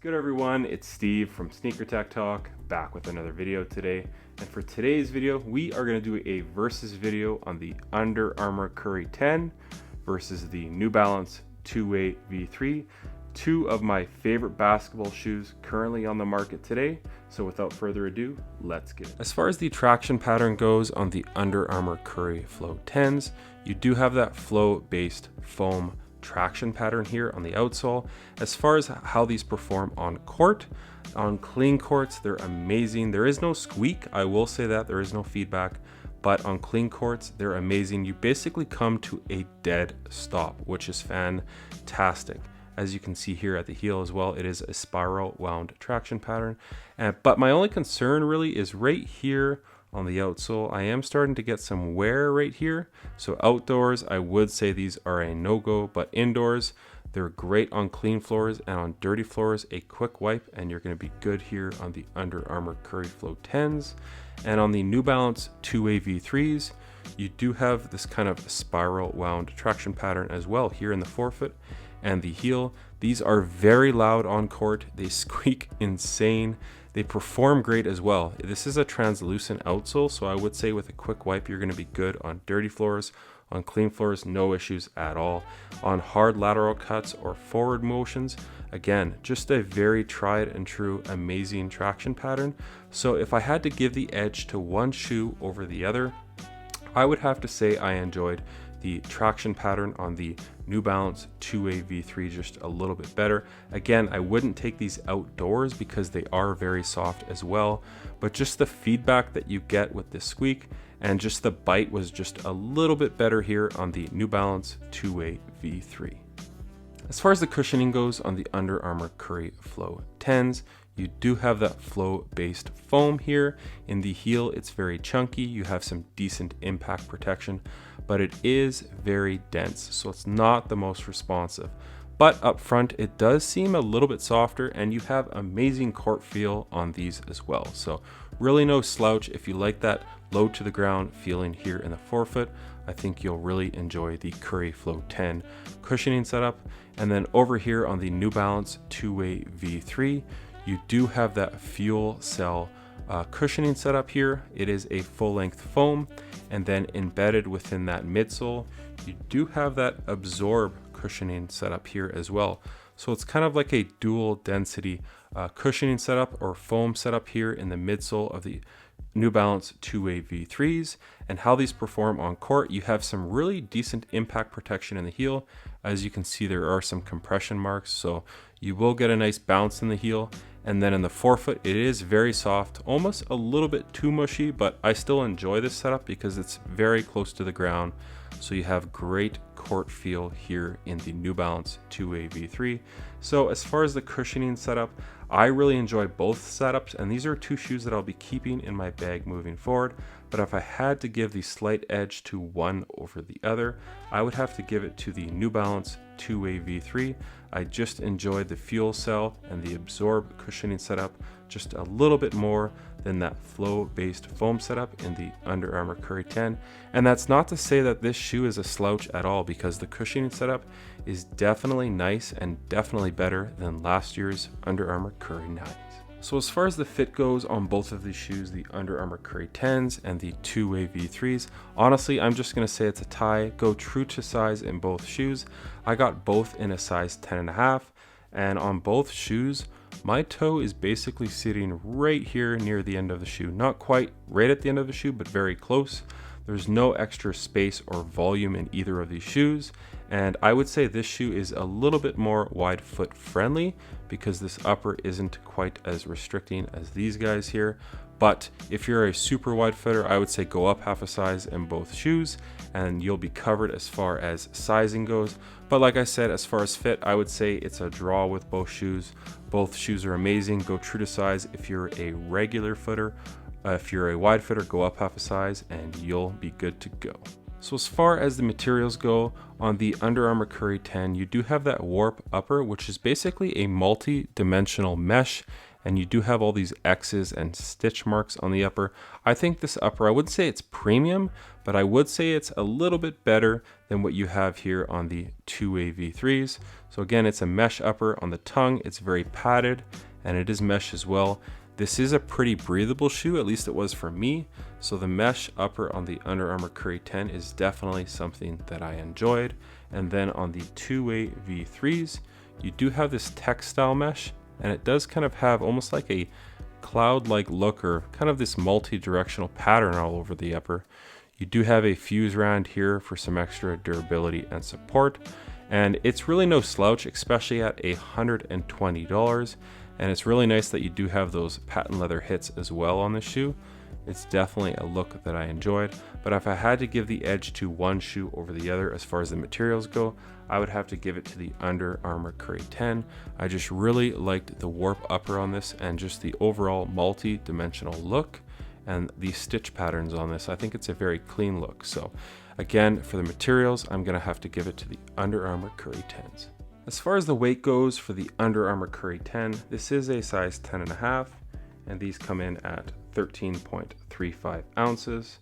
Good everyone, it's Steve from Sneaker Tech Talk, back with another video today. And for today's video, we are going to do a versus video on the Under Armour Curry 10 versus the New Balance 2-Way V3, two of my favorite basketball shoes currently on the market today. So without further ado, let's get it. As far as the traction pattern goes on the Under Armour Curry Flow 10s, you do have that flow-based foam traction pattern here on the outsole. As far as how these perform on court, on clean courts, they're amazing. There is no squeak, I will say that, there is no feedback, but on clean courts, they're amazing. You basically come to a dead stop, which is fantastic. As you can see here at the heel as well, it is a spiral wound traction pattern. But my only concern really is right here on the outsole. I am starting to get some wear right here. So outdoors, I would say these are a no-go, but indoors, they're great on clean floors, and on dirty floors, a quick wipe and you're gonna be good here on the Under Armour Curry Flow 10s. And on the New Balance 2-Way V3s, you do have this kind of spiral wound traction pattern as well here in the forefoot and the heel. These are very loud on court. They squeak insane. They perform great as well. This is a translucent outsole, so I would say with a quick wipe, you're gonna be good on dirty floors. On clean floors, no issues at all. On hard lateral cuts or forward motions, again, just a very tried and true, amazing traction pattern. So if I had to give the edge to one shoe over the other, I would have to say I enjoyed the traction pattern on the New Balance 2-Way V3 just a little bit better. Again, I wouldn't take these outdoors because they are very soft as well, but just the feedback that you get with this squeak and just the bite was just a little bit better here on the New Balance 2-Way V3. As far as the cushioning goes on the Under Armour Curry Flow 10s, you do have that flow-based foam here. In the heel, it's very chunky. You have some decent impact protection, but it is very dense, so it's not the most responsive. But up front, it does seem a little bit softer, and you have amazing court feel on these as well. So really no slouch. If you like that low to the ground feeling here in the forefoot, I think you'll really enjoy the Curry Flow 10 cushioning setup. And then over here on the New Balance 2-Way V3, you do have that fuel cell cushioning setup here. It is a full-length foam, and then embedded within that midsole, you do have that absorb cushioning setup here as well. So it's kind of like a dual density cushioning setup or foam setup here in the midsole of the New Balance 2-Way V3s. And how these perform on court, you have some really decent impact protection in the heel. As you can see, there are some compression marks, so you will get a nice bounce in the heel. And then in the forefoot, it is very soft, almost a little bit too mushy, but I still enjoy this setup because it's very close to the ground. So you have great court feel here in the New Balance 2-Way V3. So as far as the cushioning setup, I really enjoy both setups, and these are two shoes that I'll be keeping in my bag moving forward. But if I had to give the slight edge to one over the other, I would have to give it to the New Balance 2-Way V3. I just enjoyed the fuel cell and the absorb cushioning setup just a little bit more than that flow-based foam setup in the Under Armour Curry 10. And that's not to say that this shoe is a slouch at all, because the cushioning setup is definitely nice and definitely better than last year's Under Armour Curry 9s. So as far as the fit goes on both of these shoes, the Under Armour Curry 10s and the 2-Way V3s, honestly, I'm just going to say it's a tie. Go true to size in both shoes. I got both in a size 10.5, and on both shoes, my toe is basically sitting right here near the end of the shoe. Not quite right at the end of the shoe, but very close. There's no extra space or volume in either of these shoes. And I would say this shoe is a little bit more wide foot friendly because this upper isn't quite as restricting as these guys here. But if you're a super wide footer, I would say go up half a size in both shoes and you'll be covered as far as sizing goes. But like I said, as far as fit, I would say it's a draw with both shoes. Both shoes are amazing. Go true to size if you're a regular footer. If you're a wide footer, go up half a size and you'll be good to go. So as far as the materials go, on the Under Armour Curry 10, you do have that warp upper, which is basically a multi-dimensional mesh, and you do have all these X's and stitch marks on the upper. I think this upper, I wouldn't say it's premium, but I would say it's a little bit better than what you have here on the 2A V3s. So again, it's a mesh upper on the tongue. It's very padded, and it is mesh as well. This is a pretty breathable shoe, at least it was for me. So the mesh upper on the Under Armour Curry 10 is definitely something that I enjoyed. And then on the 2A V3s, you do have this textile mesh, and it does kind of have almost like a cloud-like look, or kind of this multi-directional pattern all over the upper. You do have a fuse round here for some extra durability and support, and it's really no slouch, especially at $120. And it's really nice that you do have those patent leather hits as well on the shoe. It's definitely a look that I enjoyed, but if I had to give the edge to one shoe over the other as far as the materials go, I would have to give it to the Under Armour Curry 10. I just really liked the warp upper on this, and just the overall multi-dimensional look and the stitch patterns on this. I think it's a very clean look. So again, for the materials, I'm gonna have to give it to the Under Armour Curry 10s. As far as the weight goes for the Under Armour Curry 10, this is a size 10.5, and these come in at 13.35 ounces.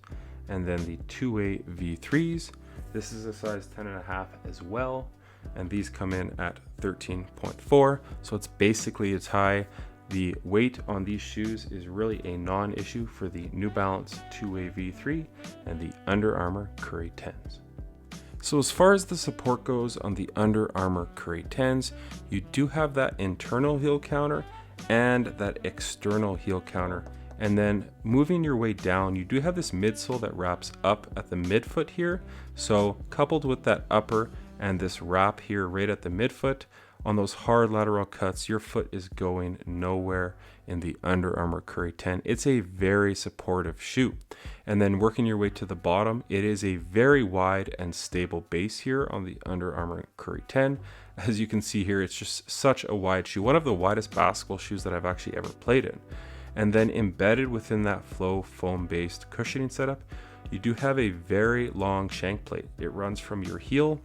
And then the 2A V3s, this is a size 10.5 as well, and these come in at 13.4, so it's basically a tie. The weight on these shoes is really a non-issue for the New Balance 2A V3 and the Under Armour Curry 10s. So as far as the support goes on the Under Armour Curry 10s, you do have that internal heel counter and that external heel counter. And then moving your way down, you do have this midsole that wraps up at the midfoot here. So coupled with that upper and this wrap here right at the midfoot, on those hard lateral cuts, your foot is going nowhere in the Under Armour Curry 10. It's a very supportive shoe. And then working your way to the bottom, it is a very wide and stable base here on the Under Armour Curry 10. As you can see here, it's just such a wide shoe, one of the widest basketball shoes that I've actually ever played in. And then embedded within that Flow foam-based cushioning setup, you do have a very long shank plate. It runs from your heel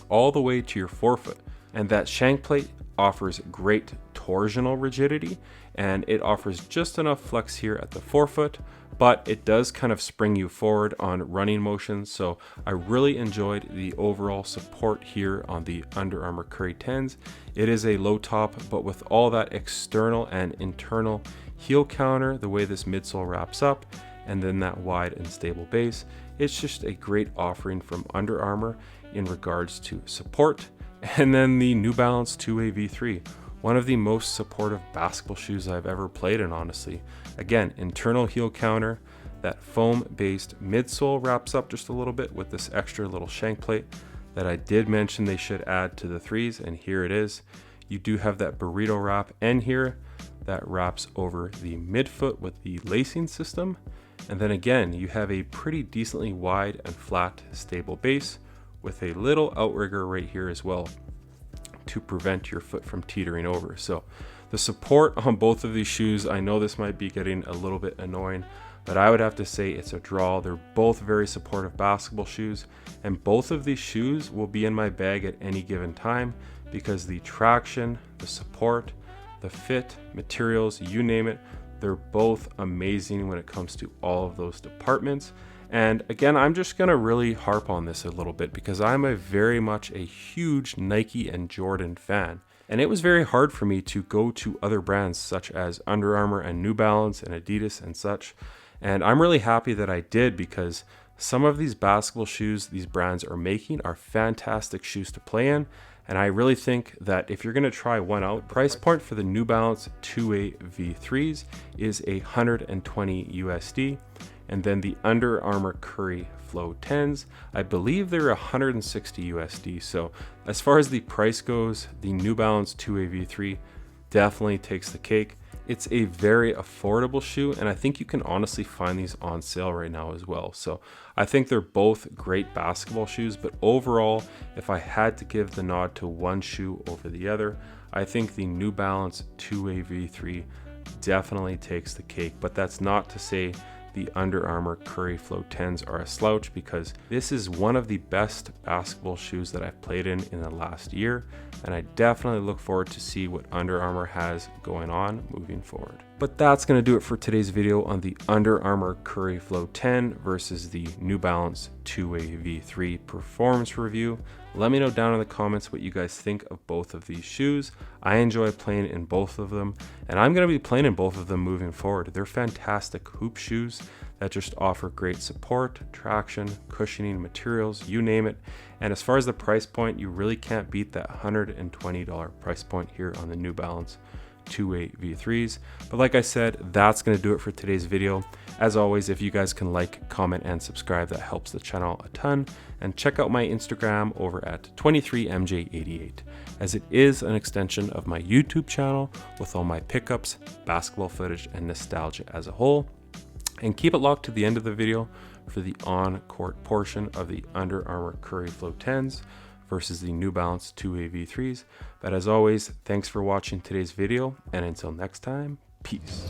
all the way to your forefoot. And that shank plate offers great torsional rigidity, and it offers just enough flex here at the forefoot, but it does kind of spring you forward on running motions. So I really enjoyed the overall support here on the Under Armour Curry 10s. It is a low top, but with all that external and internal heel counter, the way this midsole wraps up, and then that wide and stable base, it's just a great offering from Under Armour in regards to support. And then the New Balance 2A V3, one of the most supportive basketball shoes I've ever played in, honestly. Again, internal heel counter, that foam-based midsole wraps up just a little bit with this extra little shank plate that I did mention they should add to the 3s, and here it is. You do have that burrito wrap end here that wraps over the midfoot with the lacing system. And then again, you have a pretty decently wide and flat, stable base with a little outrigger right here as well to prevent your foot from teetering over. So the support on both of these shoes, I know this might be getting a little bit annoying, but I would have to say it's a draw. They're both very supportive basketball shoes, and both of these shoes will be in my bag at any given time because the traction, the support, the fit, materials, you name it, they're both amazing when it comes to all of those departments. And again, I'm just gonna really harp on this a little bit because I'm very much a huge Nike and Jordan fan. And it was very hard for me to go to other brands such as Under Armour and New Balance and Adidas and such. And I'm really happy that I did because some of these basketball shoes these brands are making are fantastic shoes to play in. And I really think that if you're gonna try one out, price point for the New Balance 2A V3s is $120 USD. And then the Under Armour Curry Flow 10s, I believe they're 160 USD. So as far as the price goes, the New Balance 2A V3 definitely takes the cake. It's a very affordable shoe, and I think you can honestly find these on sale right now as well. So I think they're both great basketball shoes, but overall, if I had to give the nod to one shoe over the other, I think the New Balance 2A V3 definitely takes the cake. But that's not to say the Under Armour Curry Flow 10s are a slouch, because this is one of the best basketball shoes that I've played in the last year, and I definitely look forward to see what Under Armour has going on moving forward. But that's going to do it for today's video on the Under Armour Curry Flow 10 versus the New Balance 2A V3 performance review. Let me know down in the comments what you guys think of both of these shoes. I enjoy playing in both of them, and I'm going to be playing in both of them moving forward. They're fantastic hoop shoes that just offer great support, traction, cushioning, materials, you name it. And as far as the price point, you really can't beat that $120 price point here on the New Balance 2A V3s. But like I said, that's going to do it for today's video. As always, if you guys can like, comment, and subscribe, that helps the channel a ton. And check out my Instagram over at 23mj88, as it is an extension of my YouTube channel with all my pickups, basketball footage, and nostalgia as a whole. And keep it locked to the end of the video for the on-court portion of the Under Armour Curry Flow 10s versus the New Balance 2A V3s. But as always, thanks for watching today's video, and until next time, peace.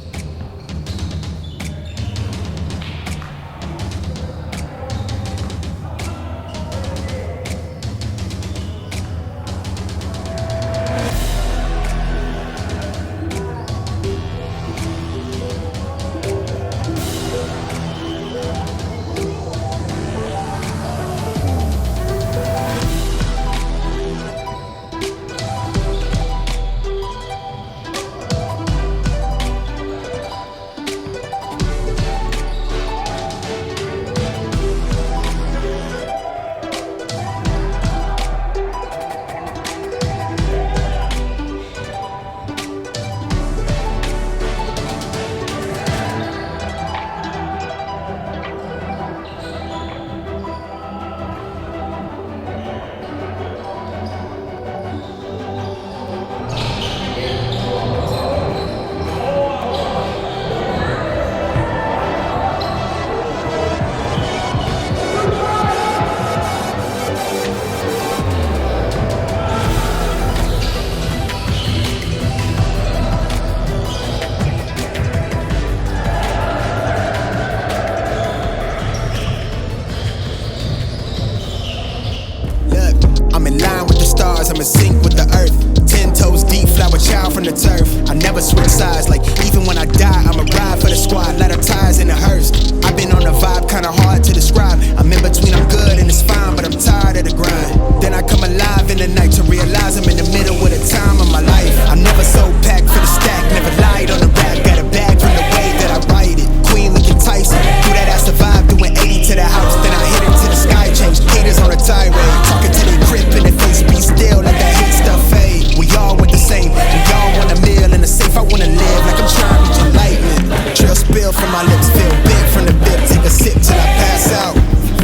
I'm in sync with the earth. 10 toes deep, flower child from the turf. I never switch sides, like even when I die, I'ma ride for the squad, let her ties in the hearse. I've been on a vibe, kinda hard to describe. I'm in between, I'm good and it's fine, but I'm tired of the grind. Then I come alive in the night to realize I'm in the middle of the time of my life. I'm never so packed for the stack, never lied on the rap. Got a bag from the way that I write it. Queen looking Tyson, do that ass survive, doing 80 to the house. Then I hit it to the sky, change haters on a tirade. Talking to their crib in the face, be still, let that hate stuff fade. We all want the same, we all want a meal in the safe. I wanna live like I'm trying to reach enlightenment. Trail spill from my lips, feel big from the bib. Take a sip till I pass out.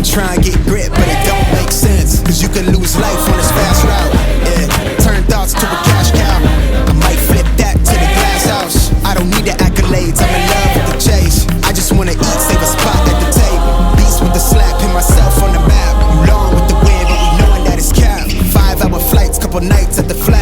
Try and get grit, but it don't make sense, cause you can lose life on this fast route. Yeah, turn thoughts to a cash cow. I might flip that to the glass house. I don't need the accolades, I'm in love with the chase. I just wanna eat, save a spot at the table. Beast with the slap, pin myself on the map. Long with the wind, but we knowing that it's capped. 5-hour flights, couple nights at the flat.